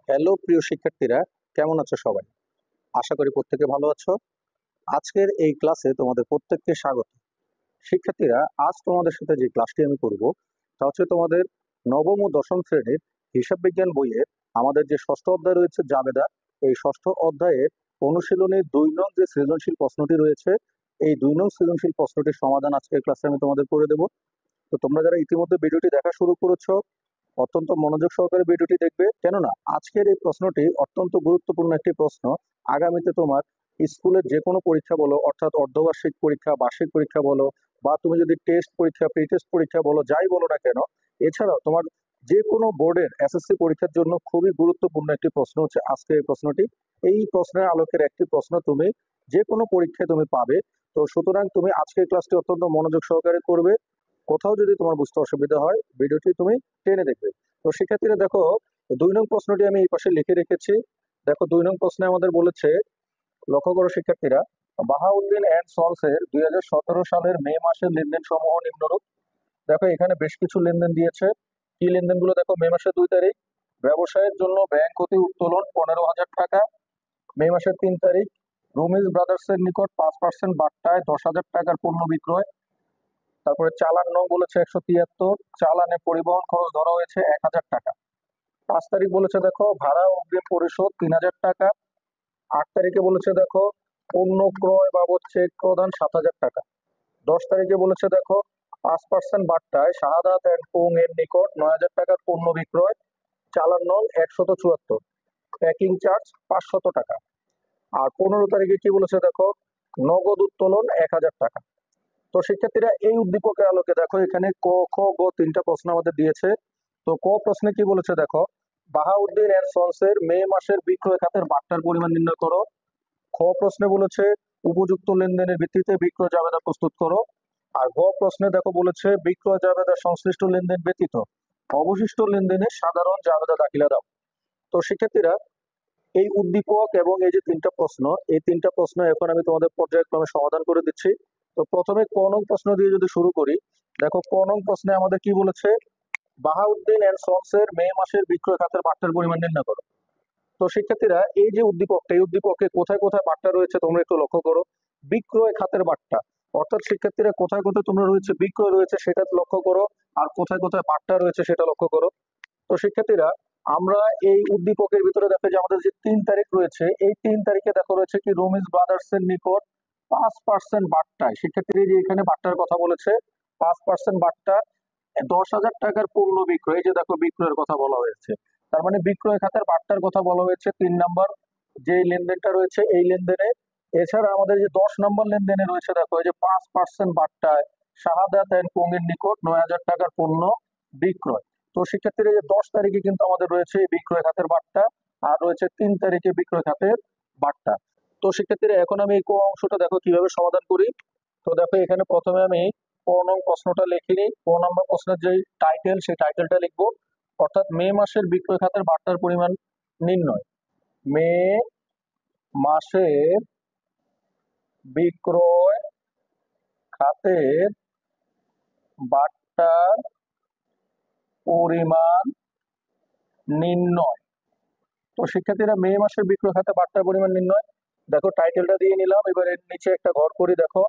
Hello প্রিয় শিক্ষার্থীরা, কেমন আছো সবাই? আশা করি প্রত্যেকে ভালো আছো। আজকের এই ক্লাসে তোমাদের প্রত্যেককে স্বাগত। শিক্ষার্থীরা, আজ তোমাদের সাথে যে ক্লাসটি আমি করব তা হচ্ছে তোমাদের নবম ও দশম শ্রেণীর হিসাব বিজ্ঞান বইয়ের আমাদের যে ষষ্ঠ অধ্যায় রয়েছে জাবেদা, এই ষষ্ঠ অধ্যায়ের অনুশীলনী ২ নং যে সৃজনশীল প্রশ্নটি রয়েছে, এই ২ নং সৃজনশীল প্রশ্নটির সমাধান আজকের ক্লাসে আমি তোমাদের করে দেব। তো তোমরা যারা ইতিমধ্যে ভিডিওটি দেখা শুরু করেছো, অত্যন্ত মনোযোগ সহকারে ভিডিওটি দেখবে, কেননা আজকের এই প্রশ্নটি অত্যন্ত গুরুত্বপূর্ণ একটি প্রশ্ন। আগামীতে তোমার স্কুলের যে কোনো পরীক্ষা বলো, অর্থাৎ অর্ধবার্ষিক পরীক্ষা, বার্ষিক পরীক্ষা বলো, বা তুমি যদি টেস্ট পরীক্ষা, প্রি টেস্ট পরীক্ষা বলো, যাই বলো না কেন, এছাড়াও তোমার যে কোনো বোর্ডের এসএসসি পরীক্ষার জন্য খুবই গুরুত্বপূর্ণ একটি প্রশ্ন হচ্ছে আজকের এই প্রশ্নটি। এই প্রশ্নের আলোকের একটি প্রশ্ন তুমি যে কোনো পরীক্ষায় তুমি পাবে। তো সুতরাং তুমি আজকের ক্লাসটি অত্যন্ত মনোযোগ সহকারে করবে। কোথাও যদি তোমার বুঝতে অসুবিধা হয়, ভিডিওটি তুমি টেনে দেখবে। তো শিক্ষার্থীরা দেখো, ২ নং প্রশ্নটি আমি এই পাশে লিখে রেখেছি। দেখো, ২ নং প্রশ্নে আমাদের বলেছে, লক্ষ্য করো শিক্ষার্থীরা, বাহাউদ্দিন অ্যান্ড সন্স এর ২০১৭ সালের মে মাসের লেনদেন সমূহ নিম্নরূপ। দেখো, এখানে বেশ কিছু লেনদেন দিয়েছে। কি লেনদেনগুলো দেখো, মে মাসের ২ তারিখ ব্যবসায়ের জন্য ব্যাংক হতে উত্তোলন ১৫,০০০ টাকা। মে মাসের ৩ তারিখ রুমিজ ব্রাদার্স এর নিকট ৫% বাট্টায় ১০,০০০ টাকার পণ্য বিক্রয়। তারপরে চালান নং বলেছে ১৭৩, চালানে পরিবহন খরচ ধরা হয়েছে ১,০০০ টাকা। ৫ তারিখ বলেছে দেখো, ভাড়া অগ্রিম পরিশোধ ৩,০০০ টাকা। ৮ তারিখে বলেছে দেখো, পণ্য ক্রয় বাবদ চেক প্রদান ৭,০০০ টাকা। ১০ তারিখে বলেছে দেখো, ৫% বাট্টায় শাহাদাত অ্যান্ড কোং এর নিকট ৯,০০০ টাকার পণ্য বিক্রয়। চালান নং ১৭৭, প্যাকিং চার্জ ৫০০ টাকা। আর ১৫ তারিখে কি বলেছে দেখো, নগদ উত্তোলন ১,০০০ টাকা। তো শিক্ষার্থীরা, এই উদ্দীপকের আলোকে দেখো, এখানে ক, খ, গ ৩টা প্রশ্ন আমাদের দিয়েছে। তো ক প্রশ্নে কি বলেছে দেখো, বাহাউদ্দিন এন্ড সন্স এর মে মাসের বিক্রয় খাতের বাট্টার পরিমাণ নির্ণয় করো। খ প্রশ্নে বলেছে উপযুক্ত লেনদেনের ভিত্তিতে বিক্রয় জাবেদা প্রস্তুত করো। আর গ প্রশ্নে দেখো বলেছে বিক্রয় জাবেদা সংশ্লিষ্ট লেনদেন ব্যতীত অবশিষ্ট লেনদেনে সাধারণ জাবেদা দাখিলা দাও। তো শিক্ষার্থীরা, এই উদ্দীপক এবং এই যে ৩টা প্রশ্ন, এই ৩টা প্রশ্ন এখন আমি তোমাদের পর্যায়ক্রমে সমাধান করে দিচ্ছি। তো প্রথমে ক নং প্রশ্ন দিয়ে যদি শুরু করি, দেখো ক নং প্রশ্নে আমাদের কি বলেছে, বাহাউদ্দিন এন্ড সন্স এর মে মাসের বিক্রয় খাতের বাট্টার পরিমাণ নির্ণয় করো। তো শিক্ষার্থীরা, এই যে উদ্দীপকটা, এই উদ্দীপকে কোথায় কোথায় বাট্টা রয়েছে তোমরা একটু লক্ষ্য করো। বিক্রয় খাতের বাট্টা, অর্থাৎ শিক্ষার্থীরা কোথায় কোথায় তোমরা রয়েছে বিক্রয় রয়েছে সেটা লক্ষ্য করো, আর কোথায় কোথায় বাট্টা রয়েছে সেটা লক্ষ্য করো। তো শিক্ষার্থীরা, আমরা এই উদ্দীপকের ভিতরে দেখো যে আমাদের যে ৩ তারিখ রয়েছে, এই ৩ তারিখে দেখো রয়েছে কি রুমিজ ব্রাদার্স এর নিকট ৫% বাট্টায়, শিক্ষার্থীরা এই যে এখানে বাট্টার কথা বলেছে, ৫% বাট্টা ১০,০০০ টাকার পণ্য বিক্রয়, এই যে দেখো বিক্রয়ের কথা বলা হয়েছে। তার মানে বিক্রয় খাতের বাট্টার কথা বলা হয়েছে ৩ নাম্বার যে লেনদেনটা রয়েছে এই লেনদেনে। এছাড়া আমাদের যে ১০ নম্বর লেনদেনে রয়েছে দেখো, এই যে ৫% বাট্টায় শাহাদাত এন্ড কোং এর নিকট ৯,০০০ টাকার পণ্য বিক্রয়। তো শিক্ষার্থীরা, যে ১০ তারিখে কিন্তু আমাদের রয়েছে এই বিক্রয় খাতের বাট্টা, আর রয়েছে ৩ তারিখে বিক্রয় খাতের বাট্টা। তো শিক্ষার্থীরা, এখন আমি এই ক অংশটা দেখো কিভাবে সমাধান করি। তো দেখো, এখানে প্রথমে আমি ক নং প্রশ্নটা লিখে নিই। ক নম্বর প্রশ্নের যে টাইটেল, সেই টাইটেলটা লিখবো, অর্থাৎ মে মাসের বিক্রয় খাতের বাট্টার পরিমাণ নির্ণয়। মে মাসের বিক্রয় খাতের বাট্টার পরিমাণ নির্ণয়। তো শিক্ষার্থীরা, মে মাসের বিক্রয় খাতে বাট্টার পরিমাণ নির্ণয়, দেখো টাইটেলটা দিয়ে নিলাম। এবার এর নিচে একটা ঘর করি। দেখো,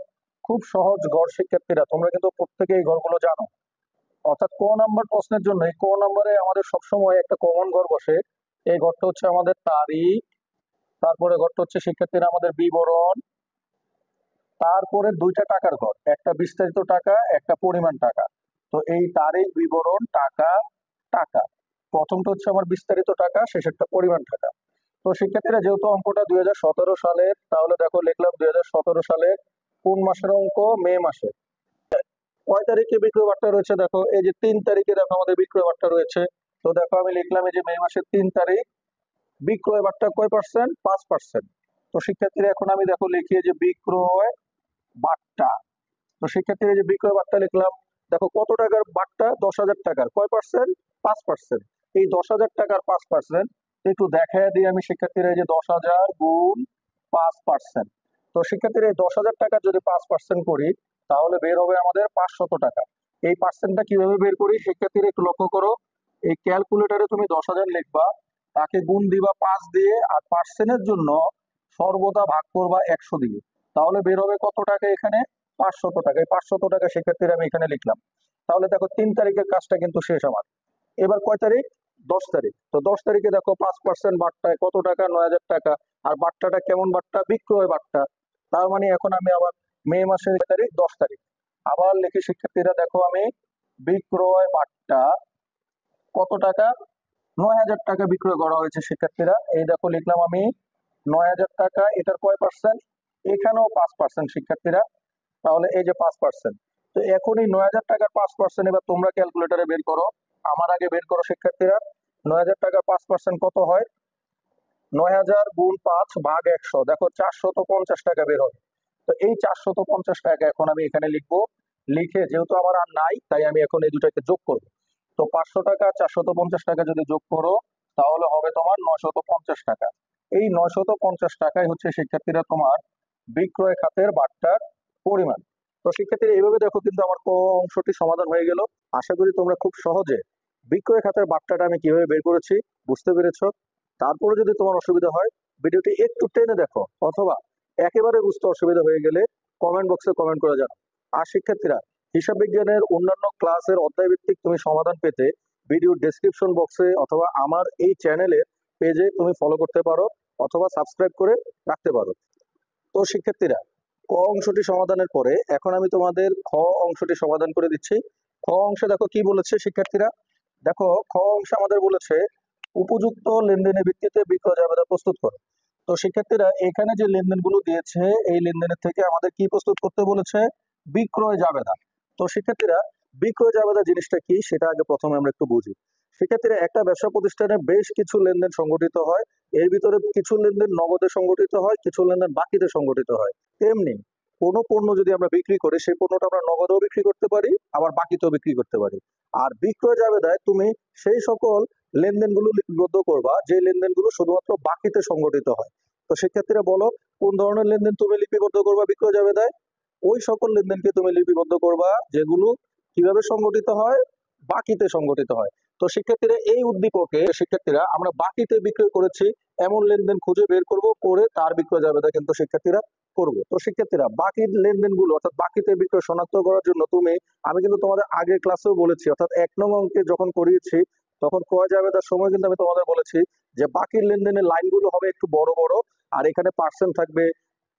খুব সহজ ঘর শিক্ষার্থীরা, তোমরা কিন্তু প্রত্যেকে এই ঘরগুলো জানো। অর্থাৎ ক নাম্বার প্রশ্নের জন্য এই ক নম্বরে আমাদের সবসময় একটা কমন ঘর বসে। এই ঘরটা হচ্ছে আমাদের তারিখ, তারপরে ঘরটা হচ্ছে শিক্ষার্থীরা আমাদের বিবরণ, তারপরে 2টা টাকার ঘর, একটা বিস্তারিত টাকা, একটা পরিমাণ টাকা। তো এই তারিখ, বিবরণ, টাকা, টাকা, প্রথমটা হচ্ছে আমার বিস্তারিত টাকা, শেষেরটা পরিমাণ টাকা। তো শিক্ষার্থীরা, যেহেতু অঙ্কটা ২০১৭ সালের, তাহলে দেখো লিখলাম ২০১৭ সালের কোন মাসের অঙ্ক, মে মাসের। কয় তারিখে বিক্রয় বার্তা রয়েছে দেখো, এই যে ৩ তারিখে দেখো আমাদের বিক্রয় বার্তা রয়েছে। তো দেখো আমি লিখলাম এই যে মে মাসের ৩ তারিখ বিক্রয় বার্তা কয় পার্সেন্ট, ৫%। তো শিক্ষার্থীরা, এখন আমি দেখো লিখি যে বিক্রয় বার্তা। তো শিক্ষার্থীরা, যে বিক্রয় বার্তা লিখলাম, দেখো কত টাকার বার্তা, ১০,০০০ টাকার, কয় পার্সেন্ট, ৫%। এই ১০,০০০ টাকার ৫%, একটু দেখায় দিই আমি শিক্ষার্থীরা, এই যে ১০,০০০ গুণ ৫%। তো শিক্ষার্থীরা, এই ১০,০০০ টাকা যদি ৫% করি, তাহলে বের হবে আমাদের ৫০০ টাকা। এই পার্সেন্টটা কিভাবে বের করি শিক্ষার্থীরা একটু লক্ষ্য করো। এই ক্যালকুলেটারে তুমি ১০,০০০ লিখবা, তাকে গুণ দিবা 5 দিয়ে, আর পার্সেন্টের জন্য সর্বদা ভাগ করবা 100 দিয়ে। তাহলে বের হবে কত টাকা এখানে? 500 টাকা। এই 500 টাকা শিক্ষার্থীরা আমি এখানে লিখলাম। তাহলে দেখো 3 তারিখের কাজটা কিন্তু শেষ আমার। এবার কয় তারিখ? 10 তারিখ। তো 10 তারিখে দেখো 5% বাট্টায় কত টাকা? 9000 টাকা। আর বাট্টাটা কেমন বাট্টা? বিক্রয় বাট্টা। তার মানে এখন আমি আবার মে মাসের তারিখ 10 তারিখ আবার লিখি শিক্ষার্থীরা, দেখো আমি বিক্রয় বাট্টা কত টাকা? 9000 টাকা বিক্রয় করা হয়েছে শিক্ষার্থীরা। এই দেখো লিখলাম আমি 9000 টাকা। এটার কয় পার্সেন্ট? এখানেও 5% শিক্ষার্থীরা। তাহলে এই যে 5%। তো এখন এই 9000 টাকার 5% এবার তোমরা ক্যালকুলেটরে বের করো। আমার আগে বের করো শিক্ষার্থীরা। 9000 টাকার 5% কত হয়? 9000 গুণ 5 ভাগ 100, দেখো 450 টাকা বের হবে। তো এই 450 টাকা এখন আমি এখানে লিখবো। লিখে যেহেতু আমার আর নাই, তাই আমি এখন এই দুটাকে যোগ করব। তো 500 টাকা 450 টাকা যদি যোগ করো, তাহলে হবে তোমার 950 টাকা। এই 950 টাকাই হচ্ছে শিক্ষার্থীরা তোমার বিক্রয় খাতের বাট্টার পরিমাণ। তো শিক্ষার্থীরা এইভাবে দেখো কিন্তু আমার ক অংশটি সমাধান হয়ে গেল। আশা করি তোমরা খুব সহজে বিক্রয় খাতের বাট্টাটা আমি কিভাবে বের করেছি বুঝতে পেরেছো। তারপরে যদি তোমার অসুবিধা হয়, ভিডিওটি একটু টেনে দেখো, অথবা একেবারে বুঝতে অসুবিধা হয়ে গেলে কমেন্ট বক্সে কমেন্ট করে জানাও। আর শিক্ষার্থীরা, হিসাব বিজ্ঞানের অন্যান্য ক্লাসের অধ্যায় ভিত্তিক তুমি সমাধান পেতে ভিডিও ডেসক্রিপশন বক্সে অথবা আমার এই চ্যানেলের পেজে তুমি ফলো করতে পারো, অথবা সাবস্ক্রাইব করে রাখতে পারো। তো শিক্ষার্থীরা, ক অংশটি সমাধানের পরে এখন আমি তোমাদের খ অংশটি সমাধান করে দিচ্ছি। খ অংশে দেখো কি বলেছে শিক্ষার্থীরা। দেখো খ অংশে আমাদের বলেছে উপযুক্ত লেনদেনের ভিত্তিতে বিক্রয় জাবেদা প্রস্তুত করো। তো শিক্ষার্থীরা, এখানে যে লেনদেনগুলো দিয়েছে এই লেনদেনের থেকে আমাদের কি প্রস্তুত করতে বলেছে? বিক্রয় জাবেদা। তো শিক্ষার্থীরা, বিক্রয় জাবেদা জিনিসটা কি সেটা আগে প্রথমে আমরা একটু বুঝি। শিক্ষার্থীরা, একটা ব্যবসা প্রতিষ্ঠানে বেশ কিছু লেনদেন সংগঠিত হয়। এর ভিতরে কিছু লেনদেন নগদে সংগঠিত হয়, কিছু লেনদেন বাকিতে সংগঠিত হয়। তেমনি কোনো পণ্য যদি আমরা বিক্রি করি, সেই পণ্যটা আমরা নগদেও বিক্রি করতে পারি, আবার বাকিতেও বিক্রি করতে পারি। আর বিক্রয় জাবেদায় তুমি সেই সকল লেনদেনগুলো লিপিবদ্ধ করবা যে লেনদেনগুলো শুধুমাত্র বাকিতে সংগঠিত হয়। তো শিক্ষার্থীরা বলো, কোন ধরনের লেনদেন তুমি লিপিবদ্ধ করবা বিক্রয় জাবেদায়? ওই সকল লেনদেনকে তুমি লিপিবদ্ধ করবা যেগুলো কিভাবে সংগঠিত হয়? বাকিতে সংগঠিত হয়। তো শিক্ষার্থীরা, এই উদ্দীপকে শিক্ষার্থীরা আমরা বাকিতে বিক্রয় করেছি এমন লেনদেন খুঁজে বের করব, করে তার বিক্রয় জাবেদা কিন্তু শিক্ষার্থীরা করব। তো শিক্ষার্থীরা, বাকি লেনদেনগুলো অর্থাৎ বাকিতে বিক্রয় শনাক্ত করার জন্য আমি কিন্তু তোমাদের আগের ক্লাসেও বলেছি, অর্থাৎ 1 নং অঙ্কে যখন করিয়েছি তখন ক্রয় জাবেদার সময় কিন্তু আমি তোমাদের বলেছি যে বাকির লেনদেনের লাইনগুলো হবে একটু বড় বড়, আর এখানে পার্সেন্ট থাকবে,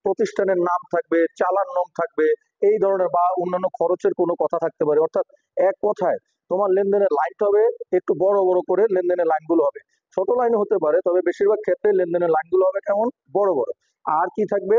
প্রতিষ্ঠানের নাম থাকবে, চালান নাম থাকবে, এই ধরনের বা অন্যান্য খরচের কোনো কথা থাকতে পারে। অর্থাৎ এক কথায় তোমার লেনদেনের লাইনটা হবে একটু বড় বড় করে, লেনদেনের লাইনগুলো হবে ছোট লাইন হতে পারে, তবে বেশিরভাগ ক্ষেত্রে লেনদেনের লাইনগুলো হবে কেমন? বড় বড়। আর কি থাকবে?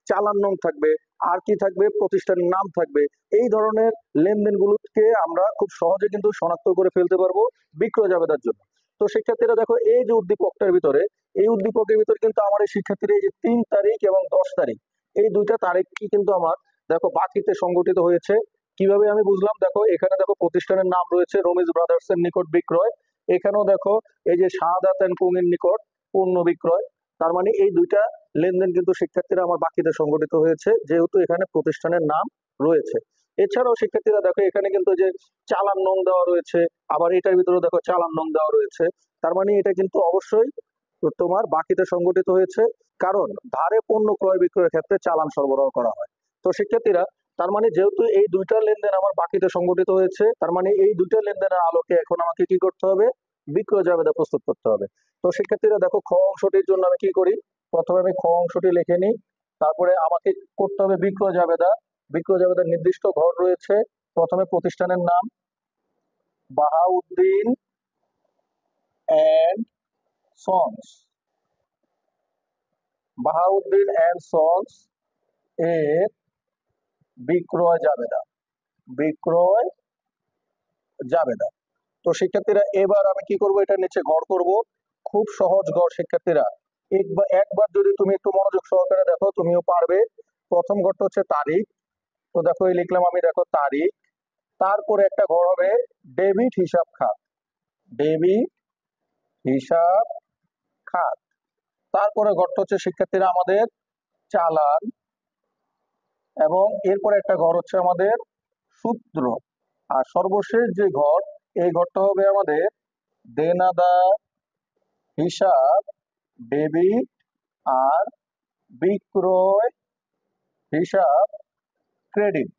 চালান নং থাকবে, আর কি থাকবে? প্রতিষ্ঠানের নাম থাকবে। এই ধরনের লেনদেনগুলোকে আমরা খুব সহজে কিন্তু শনাক্ত করে ফেলতে পারবো বিক্রয় জাবেদার জন্য। তো শিক্ষার্থীরা দেখো, এই যে উদ্দীপকটার ভিতরে, এই উদ্দীপকের ভিতরে কিন্তু আমার এই শিক্ষার্থীরা এই যে 3 তারিখ এবং 10 তারিখ, এই দুইটা তারিখ কি কিন্তু আমার দেখো বাকিতে সংগঠিত হয়েছে। কিভাবে আমি বুঝলাম? দেখো এখানে দেখো প্রতিষ্ঠানের নাম রয়েছে রমিজ ব্রাদার্স এর নিকট বিক্রয়। এখানেও দেখো এই যে শাহাদাত এন্ড কুং-এর নিকট পণ্য বিক্রয়। তার মানে এই দুইটা লেনদেন কিন্তু শিক্ষার্থীরা আমার বাকিতে সংগঠিত হয়েছে, যেহেতু এখানে প্রতিষ্ঠানের নাম রয়েছে। এছাড়াও শিক্ষার্থীরা দেখো এখানে কিন্তু যে চালান নং দেওয়া রয়েছে, আবার এটার ভিতরে দেখো চালান নং দেওয়া রয়েছে। তার মানে এটা কিন্তু অবশ্যই তোমার বাকিতে সংগঠিত হয়েছে, কারণ ধারে পণ্য ক্রয় বিক্রয়ের ক্ষেত্রে চালান সরবরাহ করা হয়। তো শিক্ষার্থীরা, তার মানে যেহেতু এই দুইটা লেনদেন আমার বাকিতে সংগঠিত হয়েছে, তার মানে এই দুইটা লেনদেনের আলোকে এখন আমাকে কি করতে হবে? বিক্রয় জাবেদা প্রস্তুত করতে হবে। তো শিক্ষার্থীরা দেখো, খ অংশটির জন্য আমি কি করি? প্রথমে আমি খ অংশটি লিখে নিই। তারপরে আমাকে করতে হবে বিক্রয় জাবেদা। বিক্রয় জাবেদার নির্দিষ্ট ঘর রয়েছে। প্রথমে প্রতিষ্ঠানের নাম Bahauddin and sons, Bahauddin and sons এর বিক্রয় জাবেদা, বিক্রয় জাবেদা। তো শিক্ষার্থীরা, এবার আমি কি করব? এটা নিচে গড় করব। খুব সহজ গড় শিক্ষার্থীরা, একবার যদি তুমি একটু মনোযোগ সহকারে দেখো তুমিও পারবে। প্রথম ঘরটা হচ্ছে তারিখ। তো দেখো এই লিখলাম আমি, দেখো তারিখ। তারপরে একটা ঘর হবে ডেবিট হিসাব খাত, ডেবিট হিসাব খাত। তারপরে ঘরটা হচ্ছে শিক্ষার্থীরা আমাদের চালান, এবং এরপরে একটা ঘর হচ্ছে আমাদের সূত্র। আর সর্বশেষ যে ঘর, এই ঘরটা হবে আমাদের দেনাদার হিসাব ডেবিট আর বিক্রয় হিসাব ক্রেডিট।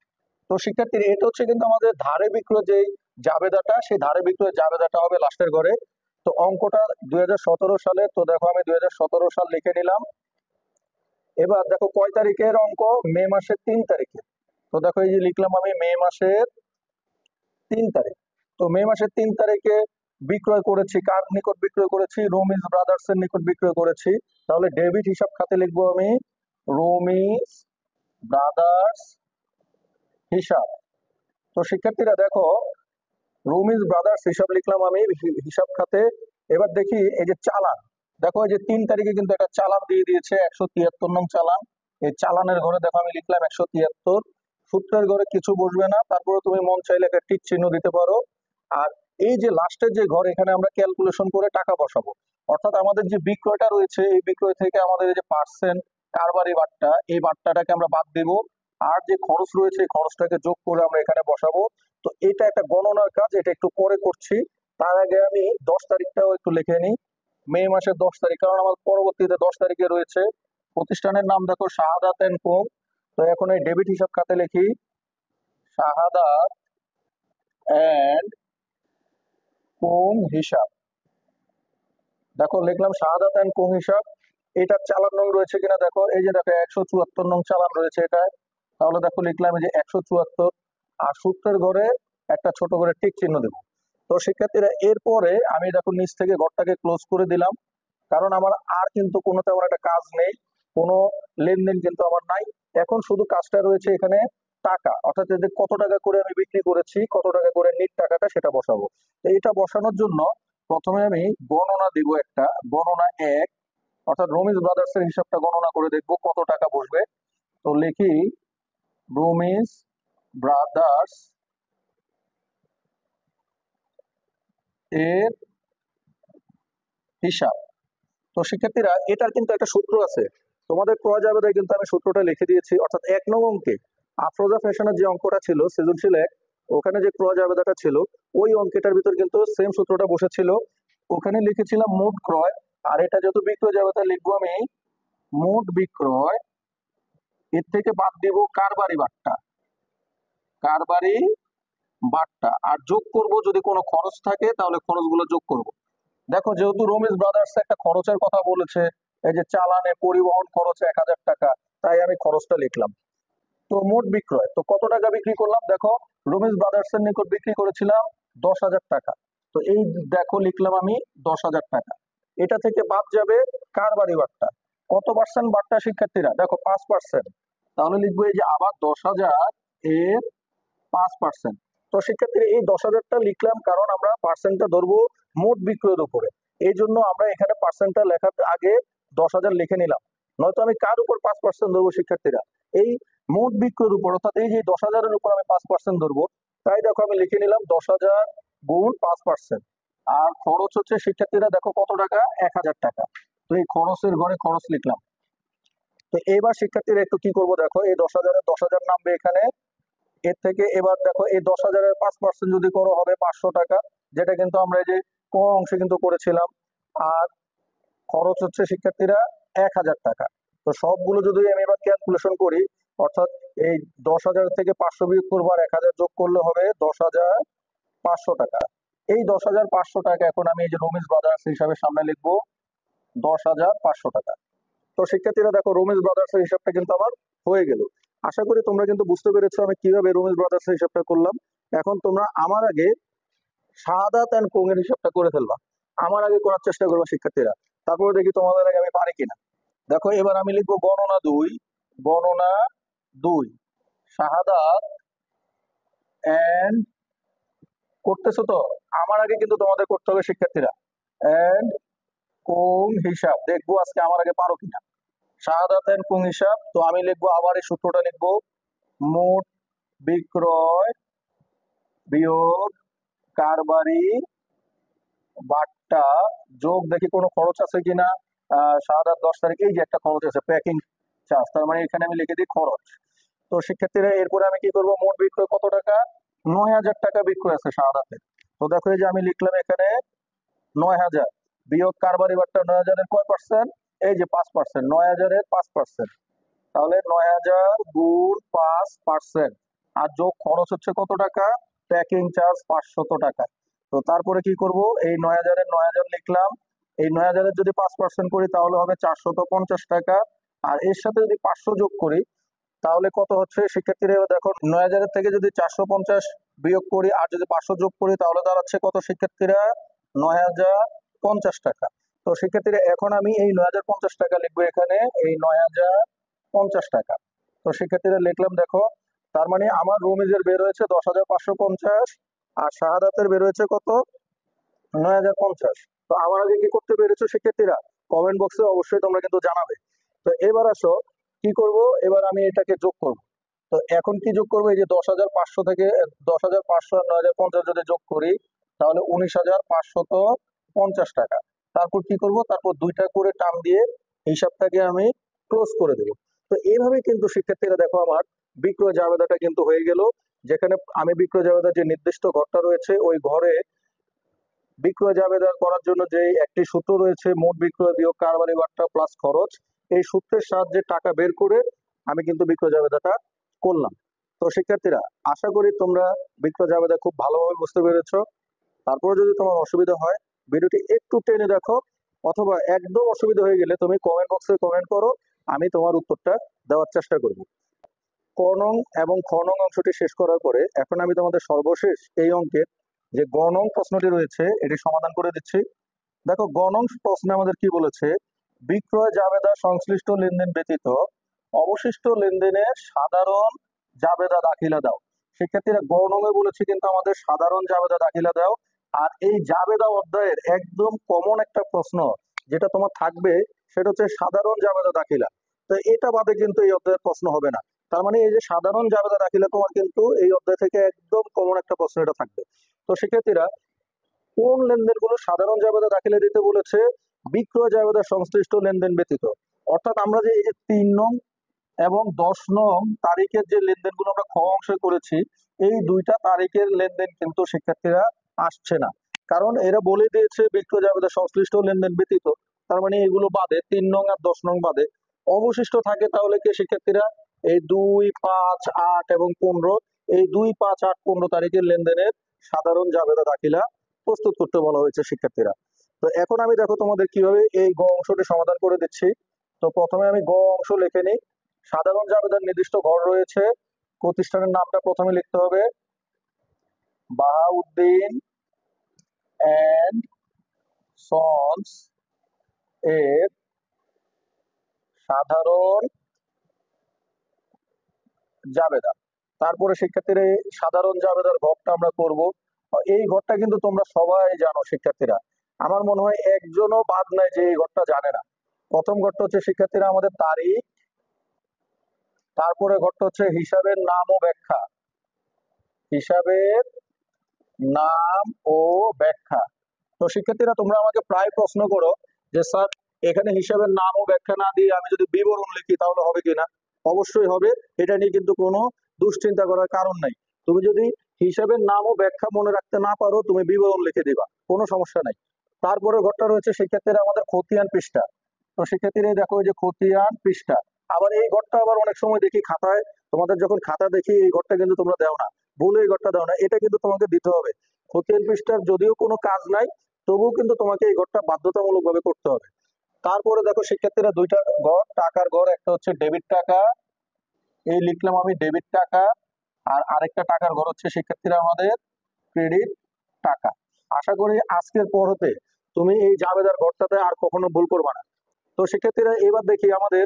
তো শিক্ষার্থীরা এটা হচ্ছে কিন্তু আমাদের ধারে বিক্রয় যে জাবেদাটা, সেই ধারে বিক্রয় জাবেদাটা হবে লাস্টের ঘরে। তো অঙ্কটা 2017 সালে, তো দেখো আমি 2017 সাল লিখে নিলাম। এবার দেখো কয় তারিখের অঙ্ক, মে মাসের 3 তারিখে। তো দেখো এই যে লিখলাম আমি মে মাসের 3 তারিখ। তো মে মাসের 3 তারিখে বিক্রয় করেছি, কার নিকট বিক্রয় করেছি? রমিজ ব্রাদার্স এর নিকট বিক্রয় করেছি। তাহলে ডেবিট হিসাব খাতে লিখবো আমি রমিজ ব্রাদার্স হিসাব। তো শিক্ষার্থীরা দেখো রমিজ ব্রাদার্স হিসাব লিখলাম আমি হিসাব খাতে। এবার দেখি এই যে চালান, দেখো এই যে 3 তারিখে কিন্তু একটা চালান দিয়ে দিয়েছে, 173 নং চালান। এই চালানের ঘরে দেখো আমি লিখলাম 173। সূত্রের ঘরে কিছু বসবে না, তারপরে তুমি মন চাইলে একটা টিক চিহ্ন দিতে পারো। আর এই যে লাস্টের যে ঘর, এখানে আমরা ক্যালকুলেশন করে টাকা বসাবো। অর্থাৎ আমাদের যে বিক্রয়টা রয়েছে, এই বিক্রয় থেকে আমাদের এই যে পার্সেন্ট কারবারি বাট্টা, এই বাট্টাটাকে আমরা বাদ দেব। আর যে খরচ রয়েছে এই খরচটাকে যোগ করে আমরা এখানে বসাবো। তো এটা একটা গণনার কাজ, এটা একটু পরে করছি। তার আগে আমি 10 তারিখটাও একটু লিখে নিই, মে মাসের 10 তারিখ, কারণ আমার পরবর্তীতে 10 তারিখে রয়েছে। প্রতিষ্ঠানের নাম দেখো শাহাদাত এন্ড কোং। তো এখন এই ডেবিট হিসাব খাতে লিখি শাহাদাত এন্ড কোং হিসাব। দেখো লিখলাম শাহাদাত এন্ড কোং হিসাব। এটা চালান নং রয়েছে কিনা দেখো, এই যে দেখো 174 নং চালান রয়েছে এটা। তাহলে দেখো লিখলাম এই যে 174। আর সূত্রের ঘরে একটা ছোট করে টিক চিহ্ন দেবো। তো শিক্ষার্থীরা এরপরে আমি দেখো নিচ থেকে ঘরটাকে ক্লোজ করে দিলাম, কারণ আমার আর কিন্তু কোনো তেমন একটা কাজ নেই, কোনো লেনদেন কিন্তু আমার নাই। এখন শুধু কাজটা রয়েছে এখানে টাকা, অর্থাৎ এদের কত টাকা করে আমি বিক্রি করেছি, কত টাকা করে নিট টাকাটা সেটা বসাবো। তো এটা বসানোর জন্য প্রথমে আমি গণনা দিব, একটা গণনা 1, অর্থাৎ রমিজ ব্রাদার্স এর হিসাবটা গণনা করে দেখবো কত টাকা বসবে। তো লিখি রমিজ ব্রাদার্স এর হিসাব। তো শিক্ষার্থীরা এটার কিন্তু একটা সূত্র আছে, তোমাদের ক্রয় জাবেদায় কিন্তু আমি সূত্রটা লিখে দিয়েছি। অর্থাৎ 1 নং অঙ্কে আফরোজা ফ্যাশনের যে অঙ্কটা ছিল সৃজনশীল 1, ওখানে যে ক্রয় জাবেদাটা ছিল ওই অঙ্কটার ভিতর কিন্তু সেম সূত্রটা বসেছিল। ওখানে লিখেছিলাম মোট ক্রয়, আর এটা যেহেতু বিক্রয় জাবেদা লিখবো আমি মোট বিক্রয়। এর থেকে বাদ দিব কারবারি বাট্টা, কারবারি বাট্টা, আর যোগ করব যদি কোনো খরচ থাকে তাহলে খরচগুলো যোগ করব। দেখো যেহেতু রমিজ ব্রাদার্স একটা খরচের কথা বলেছে, এই যে চালানে পরিবহন খরচ 1000 টাকা, তাই আমি খরচটা লিখলাম। তো মোট বিক্রয়, তো কত টাকা বিক্রি করলাম দেখো, রমিজ ব্রাদার্স এর নিকট বিক্রি করেছিলাম 10,000 টাকা। তো এই দেখো লিখলাম আমি 10,000 টাকা। এটা থেকে বাদ যাবে কারবারি বাট্টা, কত পার্সেন্ট বাট্টা শিক্ষার্থীরা দেখো 5%। তাহলে লিখবো এই যে আবার 10,000 এর 5%। তো শিক্ষার্থীরা এই 10,000টা লিখলাম কারণ আমরা পার্সেন্টটা ধরবো মোট বিক্রয়ের উপরে, এই জন্য আমরা এখানে পার্সেন্টটা লেখার আগে 10,000 লিখে নিলাম। নয়তো আমি কার উপর 5% ধরবো শিক্ষার্থীরা? এই মোট বিক্রয়ের উপর, অর্থাৎ এই যে 10,000-এর উপর আমি 5% ধরবো। তাই দেখো আমি লিখে নিলাম 10,000 গুণ 5%। আর খরচ হচ্ছে শিক্ষার্থীরা দেখো কত টাকা, 1,000 টাকা। তো এই খরচের ঘরে খরচ লিখলাম। তো এবার শিক্ষার্থীরা একটু কি করবো দেখো, এই 10,000-এর 10,000 নামবে এখানে। এর থেকে এবার দেখো এই 10,000-এর 5% যদি করো হবে 500 টাকা, যেটা কিন্তু আমরা এই যে ক অংশে কিন্তু করেছিলাম। আর খরচ হচ্ছে শিক্ষার্থীরা 1,000 টাকা। তো সবগুলো যদি আমি এবার ক্যালকুলেশন করি, অর্থাৎ এই 10,000 থেকে 500 বিয়োগ করবো আর 1,000 যোগ করলে হবে 10,500 টাকা। এই 10,500 টাকা এখন আমি এই যে রমিজ ব্রাদার্স হিসাবে সামনে লিখবো 10,500 টাকা। তো শিক্ষার্থীরা দেখো রমিজ ব্রাদার্স এর হিসাবটা কিন্তু আমার হয়ে গেল। আশা করি তোমরা কিন্তু বুঝতে পেরেছো আমি কিভাবে রমিজ ব্রাদার্স এর হিসাবটা করলাম। এখন তোমরা আমার আগে শাহাদাত এন্ড কোং এর হিসাবটা করে ফেলবা, আমার আগে করার চেষ্টা করবা শিক্ষার্থীরা, তারপরে দেখি তোমাদের আগে আমি পারি কিনা। দেখো এবার আমি লিখবো গণনা 2, গণনা 2 শাহাদাত এন্ড, করতেছো তো? আমার আগে কিন্তু তোমাদের করতে হবে শিক্ষার্থীরা। এন্ড কোং হিসাব, দেখবো আজকে আমার আগে পারো কিনা। শাহাদাত এন্ড কোং হিসাব, তো আমি লিখবো আবার এই সূত্রটা লিখবো মোট বিক্রয় বিয়োগ কারবারি বাট্টা যোগ দেখি কোনো খরচ আছে কিনা। শাহাদাত 10 তারিখ, এই যে একটা খরচ আছে প্যাকিং চার্জ, তার মানে এখানে আমি লিখে দিই খরচ। তো শিক্ষার্থীরা এরপরে আমি কি করবো, মোট বিক্রয় কত টাকা, 9,000 টাকা বিক্রয় আছে শাহাদাতের। তো দেখো এই যে আমি লিখলাম এখানে 9,000। বিয়োগ কারবারি বাট্টা 9,000-এর কয় পার্সেন্ট? এই যে 5%, 9,000-এর 5%। তাহলে 9,000 গুণ 5%। আর যোগ খরচ হচ্ছে কত টাকা? প্যাকিং চার্জ 500 টাকা। তো তারপরে কি করব? এই 9,000-এর 9,000 লিখলাম। এই 9,000-এর যদি 5% করি তাহলে হবে 450 টাকা। আর এর সাথে যদি 500 যোগ করি তাহলে কত হচ্ছে? শিক্ষার্থীরা এবার দেখো, 9,000-এর থেকে যদি 450 বিয়োগ করি আর যদি 500 যোগ করি তাহলে দাঁড়াচ্ছে কত শিক্ষার্থীরা? 9,050 টাকা। তো শিক্ষার্থীরা এখন আমি এই 9,050 টাকা লিখবো এখানে, এই 9,050 টাকা। তো শিক্ষার্থীরা লিখলাম, দেখো তার মানে আমার রমিজের বের হয়েছে 10,550 আর শাহাদাতের বের হয়েছে কত? 9,050। তো আমার আগে কি করতে পেরেছো শিক্ষার্থীরা? কমেন্ট বক্সে অবশ্যই তোমরা কিন্তু জানাবে। তো এবার আসো কি করব, এবার আমি এটাকে যোগ করব। তো এখন কি যোগ করবো? এই যে 10,500 থেকে 10,500 আর 9,050 যদি যোগ করি তাহলে 19,550 টাকা। তারপর কি করব? তারপর দুইটা করে টার্ম দিয়ে হিসাবটাকে আমি ক্লোজ করে দেব। তো এইভাবে কিন্তু শিক্ষার্থীরা দেখো আমার বিক্রয় জাবেদাটা কিন্তু হয়ে গেল, যেখানে আমি বিক্রয় জাবেদার যে নির্দিষ্ট ঘরটা রয়েছে ওই ঘরে বিক্রয় জাবেদা করার জন্য যে একটি সূত্র রয়েছে, মোট বিক্রয় বিয়োগ কারবারি বাট্টা প্লাস খরচ, এই সূত্রের সাহায্যে টাকা বের করে আমি কিন্তু বিক্রয় জাবেদাটা করলাম। তো শিক্ষার্থীরা আশা করি তোমরা বিক্রয় জাবেদা খুব ভালোভাবে বুঝতে পেরেছো। তারপরে যদি তোমার অসুবিধা হয় ভিডিওটি একটু টেনে দেখো, অথবা একদম অসুবিধা হয়ে গেলে তুমি কমেন্ট বক্সে কমেন্ট করো, আমি তোমার উত্তরটা দেওয়ার চেষ্টা করব। ক নং এবং খ নং অংশটি শেষ করার পরে এখন আমি তোমাদের সর্বশেষ এই অঙ্কের যে গ নং প্রশ্নটি রয়েছে এটি সমাধান করে দিচ্ছি। দেখো গ নং প্রশ্নে আমাদের কি বলেছে? বিক্রয় জাবেদা সংশ্লিষ্ট লেনদেন ব্যতীত অবশিষ্ট লেনদেনের সাধারণ জাবেদা দাখিলা দাও। শিক্ষার্থীরা গ নং এ বলেছে কিন্তু আমাদের সাধারণ জাবেদা দাখিলা দাও। আর এই জাবেদা অধ্যায়ের একদম কমন একটা প্রশ্ন যেটা তোমার থাকবে সেটা হচ্ছে সাধারণ জাবেদা দাখিলা। তো এটা বাদে কিন্তু এই অধ্যায়ের প্রশ্ন হবে না। তার মানে এই যে সাধারণ জাবেদা দাখিলা তোমার কিন্তু এই অধ্যায় থেকে একদম কমন একটা প্রশ্ন এটা থাকবে। তো শিক্ষার্থীরা কোন লেনদেনগুলো সাধারণ জাবেদা দাখিলা দিতে বলেছে? বিক্রয় জাবেদা সংশ্লিষ্ট লেনদেন ব্যতীত। অর্থাৎ আমরা যে এই যে 3 নং এবং 10 নং তারিখের যে লেনদেনগুলো আমরা খ অংশে করেছি, এই দুইটা তারিখের লেনদেন কিন্তু শিক্ষার্থীরা আসছে না, কারণ এরা বলে দিয়েছে বিক্রয় জাবেদা সংশ্লিষ্ট লেনদেন ব্যতীত। তার মানে এগুলো বাদে 3 নং আর 10 নং বাদে অবশিষ্ট থাকে তাহলে কি শিক্ষার্থীরা? এই 2, 5, 8 এবং 15, এই 2, 5, 8, 15 তারিখের লেনদেনের সাধারণ জাবেদা দাখিলা প্রস্তুত করতে বলা হয়েছে শিক্ষার্থীরা। তো এখন আমি দেখো তোমাদের কিভাবে এই গ অংশটি সমাধান করে দিচ্ছি। তো প্রথমে আমি গ অংশ লিখে নিই। সাধারণ জাবেদার নির্দিষ্ট ঘর রয়েছে, প্রতিষ্ঠানের নামটা প্রথমে লিখতে হবে, বাহাউদ্দিন অ্যান্ড সন্স এর সাধারণ জাবেদা। তারপরে শিক্ষার্থীরা এই সাধারণ জাবেদার ঘরটা আমরা করব। এই ঘরটা কিন্তু তোমরা সবাই জানো শিক্ষার্থীরা, আমার মনে হয় একজনও বাদ নাই যে এই ঘরটা জানে না। প্রথম ঘরটা হচ্ছে শিক্ষার্থীরা আমাদের তারিখ, তারপরে ঘরটা হচ্ছে হিসাবের নাম ও ব্যাখ্যা, হিসাবের নাম ও ব্যাখ্যা। তো শিক্ষার্থীরা তোমরা আমাকে প্রায় প্রশ্ন করো যে স্যার এখানে হিসাবের নাম ও ব্যাখ্যা না দিয়ে আমি যদি বিবরণ লিখি তাহলে হবে কিনা? অবশ্যই হবে, এটা নিয়ে কিন্তু কোনো দুশ্চিন্তা করার কারণ নাই। তুমি যদি হিসাবের নাম ও ব্যাখ্যা মনে রাখতে না পারো তুমি বিবরণ লিখে দিবা, কোনো সমস্যা নাই। তারপরে ঘরটা রয়েছে শিক্ষার্থীরা আমাদের খতিয়ান পৃষ্ঠা। তো শিক্ষার্থীরা দেখো এই যে খতিয়ান পৃষ্ঠা। আবার এই ঘরটা আবার অনেক সময় দেখি খাতায়, তোমাদের যখন খাতা দেখি এই ঘরটা কিন্তু তোমরা দাও না, ভুলে এই ঘরটা দাও না, এটা কিন্তু তোমাকে দিতে হবে। খতিয়ান পৃষ্ঠার যদিও কোনো কাজ নাই তবুও কিন্তু তোমাকে এই ঘরটা বাধ্যতামূলক ভাবে করতে হবে। তারপরে দেখো শিক্ষার্থীরা দুইটা ঘর, টাকার ঘর, একটা হচ্ছে ডেবিট টাকা, এই লিখলাম আমি ডেবিট টাকা, আর আরেকটা টাকার ঘর হচ্ছে শিক্ষার্থীরা আমাদের ক্রেডিট টাকা। আশা করি আজকের পর হতে তুমি এই জাবেদার ঘরটাতে আর কখনো ভুল করবে না। তো শিক্ষার্থীরা এবার দেখি আমাদের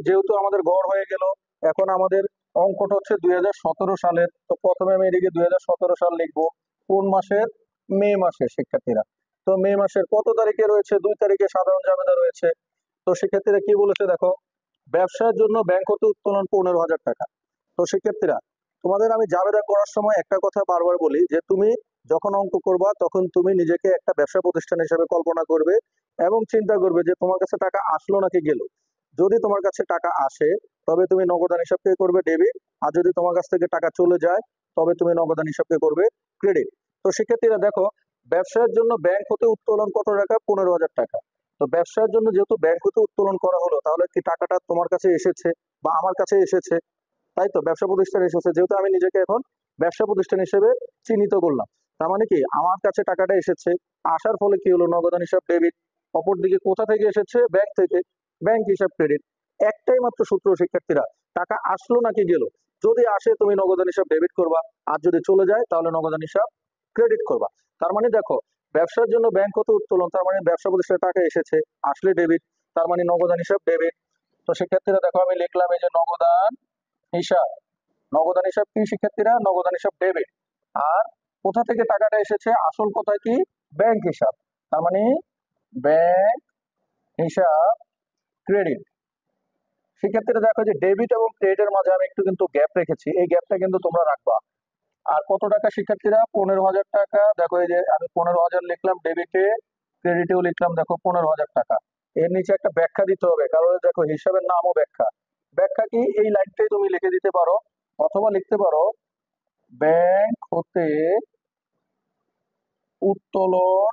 যেহেতু আমাদের গড় হয়ে গেল, এখন আমাদের অঙ্কটা হচ্ছে 2017 সালের। তো প্রথমে আমি এদিকে 2017 সাল লিখবো। কোন মাসের? মে মাসের শিক্ষার্থীরা। তো মে মাসের কত তারিখে রয়েছে? 2 তারিখে সাধারণ জাবেদা রয়েছে। তো শিক্ষার্থীরা কি বলেছে দেখো, ব্যবসার জন্য ব্যাংক হতে উত্তোলন 15,000 টাকা। তো শিক্ষার্থীরা তোমাদের আমি জাবেদা করার সময় একটা কথা বারবার বলি যে তুমি যখন অঙ্ক করবা তখন তুমি নিজেকে একটা ব্যবসা প্রতিষ্ঠান হিসেবে কল্পনা করবে এবং চিন্তা করবে যে তোমার কাছে টাকা আসলো নাকি গেল। যদি তোমার কাছে টাকা আসে তবে তুমি নগদান হিসাবকে করবে ডেবিট, আর যদি তোমার কাছ থেকে টাকা চলে যায় তবে তুমি নগদান হিসাবকে করবে ক্রেডিট। তো শিক্ষার্থীরা দেখো ব্যবসায়ের জন্য ব্যাংক হতে উত্তোলন কত টাকা? 15,000 টাকা। তো ব্যবসায়ের জন্য যেহেতু ব্যাংক হতে উত্তোলন করা হলো, তাহলে কি টাকাটা তোমার কাছে এসেছে বা আমার কাছে এসেছে? তাই তো, ব্যবসা প্রতিষ্ঠান এসেছে, যেহেতু আমি নিজেকে এখন ব্যবসা প্রতিষ্ঠান হিসেবে চিহ্নিত করলাম। তার মানে কি আমার কাছে টাকাটা এসেছে, আসার ফলে কি হলো, নগদান হিসাব ডেবিট। অপরদিকে কোথা থেকে এসেছে? ব্যাংক থেকে, ব্যাংক হিসাব ক্রেডিট। একটাই মাত্র সূত্র শিক্ষার্থীরা, টাকা আসলো নাকি গেল। যদি আসে তুমি নগদান হিসাব ডেবিট করবা, আর যদি চলে যায় তাহলে নগদান হিসাব ক্রেডিট করবা। তার মানে দেখো, ব্যবসার জন্য ব্যাংক হতে উত্তোলন, তার মানে ব্যবসা প্রতিষ্ঠানে টাকা এসেছে, আসলে ডেবিট, তার মানে নগদান হিসাব ডেবিট। তো শিক্ষার্থীরা দেখো, আমি লিখলাম এই যে নগদান হিসাব। নগদান হিসাব কি শিক্ষার্থীরা? নগদান হিসাব ডেবিট। আর কোথা থেকে টাকাটা এসেছে? আসল কথা কি? ব্যাংক হিসাব। তার মানে ব্যাংক হিসাব ক্রেডিট। শিক্ষার্থীরা দেখো যে ডেবিট এবং ক্রেডিটের মাঝে আমি একটু কিন্তু গ্যাপ রেখেছি, এই গ্যাপটা কিন্তু তোমরা রাখবা। আর কত টাকা শিক্ষার্থীরা? 15,000 টাকা। দেখো এই যে আমি 15,000 লিখলাম ডেবিটে, ক্রেডিটেও লিখলাম দেখো 15,000 টাকা। এর নিচে একটা ব্যাখ্যা দিতে হবে, কারণ দেখো হিসাবের নামও ব্যাখ্যা। ব্যাখ্যা কি? এই লাইনটাই তুমি লিখে দিতে পারো, অথবা লিখতে পারো ব্যাংক হতে উত্তোলন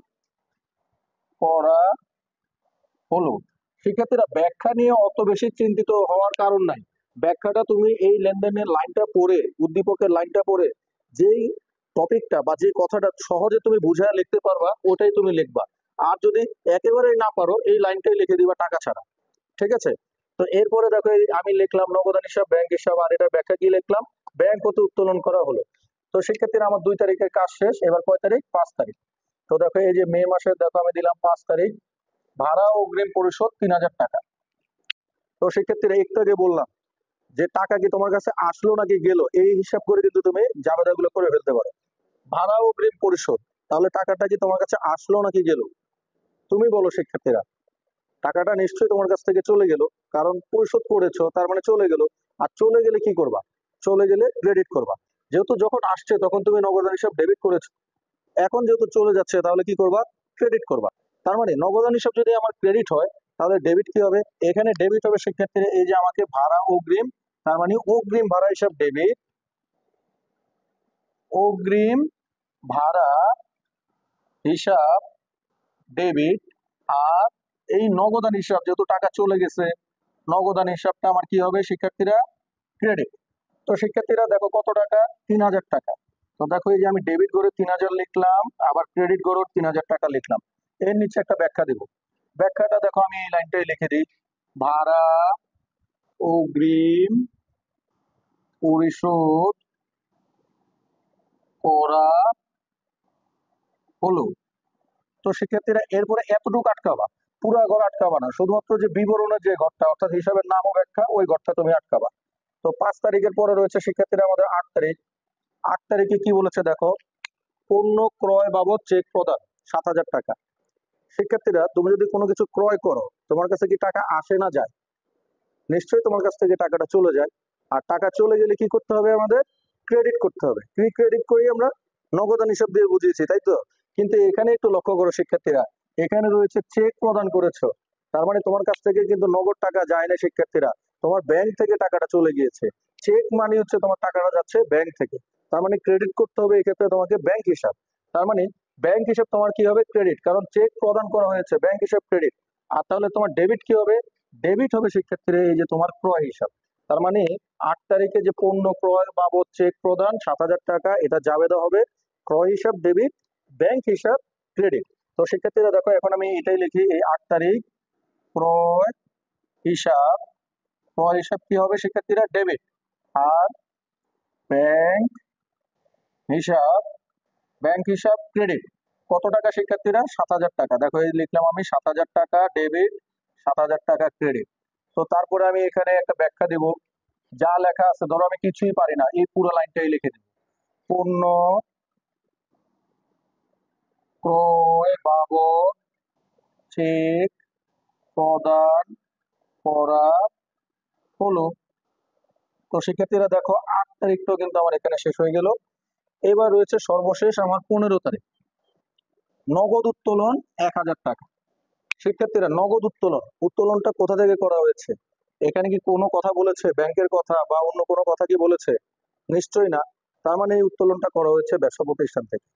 করা হলো। শিক্ষার্থীরা ব্যাখ্যা নিয়ে অত বেশি চিন্তিত হওয়ার কারণ নাই। ব্যাখ্যাটা তুমি এই লেনদেনের লাইনটা পড়ে, উদ্দীপকের লাইনটা পড়ে, যেই টপিকটা বা যে কথাটা সহজে তুমি বুঝায় লিখতে পারবা, ওটাই তুমি লিখবা। আর যদি একেবারেই না পারো, এই লাইনটাই লিখে দিবা টাকা ছাড়া। ঠিক আছে? তো এরপরে দেখো, এই আমি লিখলাম নগদান হিসাব, ব্যাংক হিসাব, আর এটা ব্যাখ্যা কি লিখলাম? ব্যাংক হতে উত্তোলন করা হলো। তো শিক্ষার্থীরা আমার 2 তারিখের কাজ শেষ, এবার কয় তারিখ? 5 তারিখ। তো দেখো এই যে মে মাসের, দেখো আমি দিলাম 5 তারিখ, ভাড়া অগ্রিম পরিশোধ 3,000 টাকা। তো শিক্ষার্থীরা একটু আগে বললাম যে টাকা কি তোমার কাছে আসলো নাকি গেল, এই হিসাব করে কিন্তু তুমি জাবেদাগুলো করে ফেলতে পারো। ভাড়া অগ্রিম পরিশোধ, তাহলে টাকাটা কি তোমার কাছে আসলো নাকি গেল? তুমি বলো শিক্ষার্থীরা। টাকাটা নিশ্চয়ই তোমার কাছ থেকে চলে গেল, কারণ পরিশোধ করেছো, তার মানে চলে গেল। আর চলে গেলে কি করবা? চলে গেলে ক্রেডিট করবা। যেহেতু যখন আসছে তখন তুমি নগদান হিসাব ডেবিট করেছো, এখন যেহেতু চলে যাচ্ছে তাহলে কি করবা? ক্রেডিট করবা। তার মানে নগদান হিসাব যদি আমার ক্রেডিট হয়, তাহলে ডেবিট কি হবে? এখানে ডেবিট হবে শিক্ষার্থীরা, এই যে আমাকে ভাড়া অগ্রিম, তার মানে অগ্রিম ভাড়া হিসাব ডেবিট, অগ্রিম ভাড়া হিসাব ডেবিট। আর এই নগদান হিসাব, যেহেতু টাকা চলে গেছে, নগদান হিসাবটা আমার কি হবে শিক্ষার্থীরা? ক্রেডিট। তো শিক্ষার্থীরা দেখো কত টাকা? 3,000 টাকা। তো দেখো এই যে আমি ডেবিট করে 3,000 লিখলাম, আবার ক্রেডিট করে 3,000 টাকা লিখলাম। এর নিচে একটা ব্যাখ্যা দেব। ব্যাখ্যাটা দেখো আমি এই লাইনটাই লিখে দিই, ভাড়া অগ্রিম পরিশোধ করা হলো। তো শিক্ষার্থীরা এরপরে এতটুকু আটকাবা, পুরা ঘর আটকাবা না, শুধুমাত্র যে বিবরণের যে ঘরটা, অর্থাৎ হিসাবের নাম ও ব্যাখ্যা, ওই ঘরটা তুমি আটকাবা। তো 5 তারিখের পরে রয়েছে শিক্ষার্থীরা আমাদের 8 তারিখ। 8 তারিখে কি বলেছে দেখো, পণ্য ক্রয় বাবদ চেক প্রদান 7,000 টাকা। শিক্ষার্থীরা তুমি যদি কোনো কিছু ক্রয় করো, তোমার কাছে কি টাকা আসে না যায়? নিশ্চয়ই তোমার কাছ থেকে টাকাটা চলে যায়। আর টাকা চলে গেলে কি করতে হবে? আমাদের ক্রেডিট করতে হবে। কি ক্রেডিট করি আমরা? নগদান হিসাব দিয়ে বুঝিয়েছি, তাই তো? কিন্তু এখানে একটু লক্ষ্য করো শিক্ষার্থীরা, এখানে রয়েছে চেক প্রদান করেছো, তার মানে তোমার কাছ থেকে কিন্তু নগদ টাকা যায় না শিক্ষার্থীরা, তোমার ব্যাংক থেকে টাকাটা চলে গিয়েছে। চেক মানে হচ্ছে তোমার টাকাটা যাচ্ছে ব্যাংক থেকে, তার মানে ক্রেডিট করতে হবে এক্ষেত্রে তোমাকে ব্যাংক হিসাব। তার মানে ব্যাংক হিসাব তোমার কি হবে? ক্রেডিট, কারণ চেক প্রদান করা হয়েছে, ব্যাংক হিসাব ক্রেডিট। আর তাহলে তোমার ডেবিট কি হবে? ডেবিট হবে শিক্ষার্থীরা এই যে তোমার ক্রয় হিসাব। তার মানে 8 তারিখে যে পণ্য ক্রয় বাবদ চেক প্রদান 7,000 টাকা, এটা জাবেদা হবে ক্রয় হিসাব ডেবিট, ব্যাংক হিসাব ক্রেডিট। তো শিক্ষার্থীরা দেখো এখন আমি এটাই লিখি, এই 8 তারিখ ক্রয় হিসাব, ক্রয় হিসাব কি হবে শিক্ষার্থীরা? ডেবিট। আর ব্যাংক হিসাব, ব্যাংক হিসাব ক্রেডিট। কত টাকা শিক্ষার্থীরা? 7,000 টাকা। দেখো এই লিখলাম আমি 7,000 টাকা ডেবিট, 7,000 টাকা ক্রেডিট। তো তারপরে আমি এখানে একটা ব্যাখ্যা দিব, যা লেখা আছে, ধরো আমি কিছুই পারি না, এই পুরো লাইনটাই লিখে দিব, পণ্য ক্রয় বাবদ চেক প্রদান করা হলো। তো শিক্ষার্থীরা দেখো 8 তারিখটাও কিন্তু আমার এখানে শেষ হয়ে গেল। এবার রয়েছে সর্বশেষ আমার 15 তারিখ, নগদ উত্তোলন 1,000 টাকা। শিক্ষার্থীরা নগদ উত্তোলন, উত্তোলনটা কোথা থেকে করা হয়েছে? এখানে কি কোনো কথা বলেছে ব্যাংকের কথা বা অন্য কোনো কথা কি বলেছে? নিশ্চয়ই না। তার মানে এই উত্তোলনটা করা হয়েছে ব্যবসা প্রতিষ্ঠান থেকে।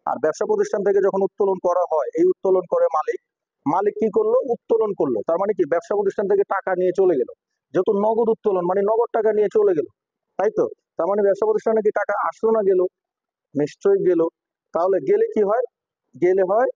আর ব্যবসা প্রতিষ্ঠান থেকে যখন উত্তোলন করা হয়, এই উত্তোলন করে মালিক, মালিক কি করলো, উত্তোলন করলো, তার মানে কি ব্যবসা প্রতিষ্ঠান থেকে টাকা নিয়ে চলে গেল। যেহেতু নগদ উত্তোলন মানে নগদ টাকা নিয়ে চলে গেল, তাই তো? তার মানে ব্যবসা প্রতিষ্ঠানে কি টাকা আসলো না গেল? নিশ্চয়ই গেল। তাহলে গেলে কি হয়? গেলে হয়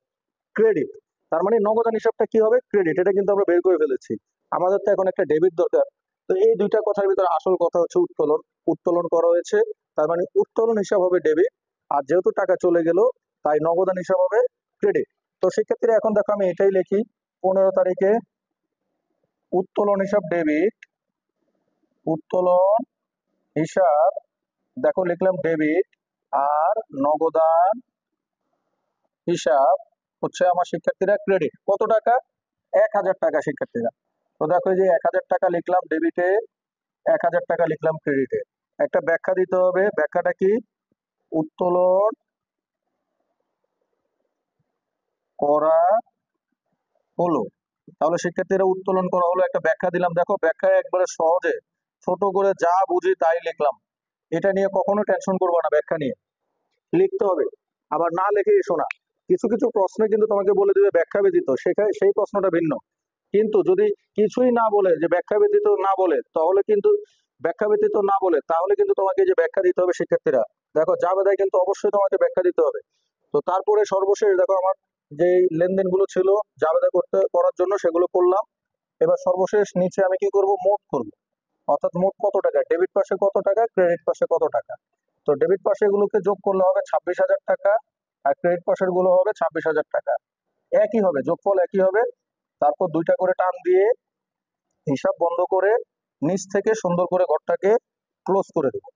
ক্রেডিট। তার মানে নগদান হিসাবটা কি হবে? ক্রেডিট। এটা কিন্তু আমরা বের করে ফেলেছি। আমাদের তো এখন একটা ডেবিট দরকার। তো এই দুইটা কথার ভিতরে আসল কথা হচ্ছে উত্তোলন। উত্তোলন করা হয়েছে, তার মানে উত্তোলন হিসাব হবে ডেবিট। আর যেহেতু টাকা চলে গেল, তাই নগদান হিসাব হবে ক্রেডিট। তো সেক্ষেত্রে এখন দেখো আমি এটাই লিখি, 15 তারিখে উত্তোলন হিসাব ডেবিট, উত্তোলন হিসাব দেখো লিখলাম ডেবিট, আর নগদান হিসাব হচ্ছে আমার শিক্ষার্থীরা ক্রেডিট। কত টাকা? 1000 টাকা শিক্ষার্থীরা। তো দেখো এই যে 1000 টাকা লিখলাম ডেবিটে, 1000 টাকা লিখলাম ক্রেডিটে। একটা ব্যাখ্যা দিতে হবে, ব্যাখ্যাটা কি? উত্তোলন করা হলো। তাহলে শিক্ষার্থীরা উত্তোলন করা হলো, একটা ব্যাখ্যা দিলাম। দেখো ব্যাখ্যায় একবারে সহজে ছোট করে যা বুঝি তাই লিখলাম। এটা নিয়ে কখনো টেনশন করবো না, ব্যাখ্যা নিয়ে লিখতে হবে। আবার না লিখে এসো না, কিছু কিছু প্রশ্নে কিন্তু তোমাকে বলে দিবে ব্যাখ্যা ব্যতীত, সেখানে সেই প্রশ্নটা ভিন্ন। কিন্তু যদি কিছুই না বলে, যে ব্যাখ্যা ব্যতীত না বলে, তাহলে কিন্তু ব্যাখ্যা ব্যতীত না বলে তাহলে কিন্তু তোমাকে যে ব্যাখ্যা দিতে হবে শিক্ষার্থীরা। দেখো জাবেদায় কিন্তু অবশ্যই তোমাকে ব্যাখ্যা দিতে হবে। তো তারপরে সর্বশেষ দেখো আমার যে লেনদেন গুলো ছিল জাবেদা করার জন্য, সেগুলো করলাম। এবার সর্বশেষ নিচে আমি কি করব? মোট করব। অর্থাৎ মোট কত টাকা, ডেবিট পাশে কত টাকা, ক্রেডিট পাশে কত টাকা। তো ডেবিট পাশে গুলোকে যোগ করলে হবে 26,000 টাকা, আর ক্রেডিট পাশের গুলো হবে 26,000 টাকা। একই হবে, যোগফল একই হবে। তারপর দুইটা করে টান দিয়ে হিসাব বন্ধ করে নিচ থেকে সুন্দর করে ঘরটাকে ক্লোজ করে দেবো।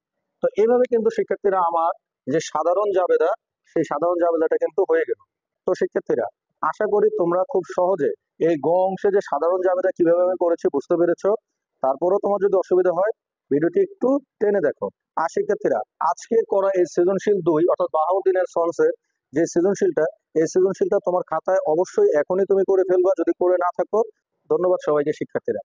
তো এইভাবে কিন্তু শিক্ষার্থীরা আমার যে সাধারণ জাবেদা, সেই সাধারণ জাবেদাটা কিন্তু হয়ে গেল। তো শিক্ষার্থীরা আশা করি তোমরা খুব সহজে এই গ অংশে যে সাধারণ জাবেদা কিভাবে আমি করেছি বুঝতে পেরেছো। তারপরেও তোমার যদি অসুবিধা হয় ভিডিওটি একটু টেনে দেখো। আর শিক্ষার্থীরা আজকে করা এই সৃজনশীল 2 অর্থাৎ বাহাউদ্দিনের সলসের যে সৃজনশীলটা, এই সৃজনশীলটা তোমার খাতায় অবশ্যই এখনই তুমি করে ফেলবা যদি করে না থাকো। ধন্যবাদ সবাইকে শিক্ষার্থীরা।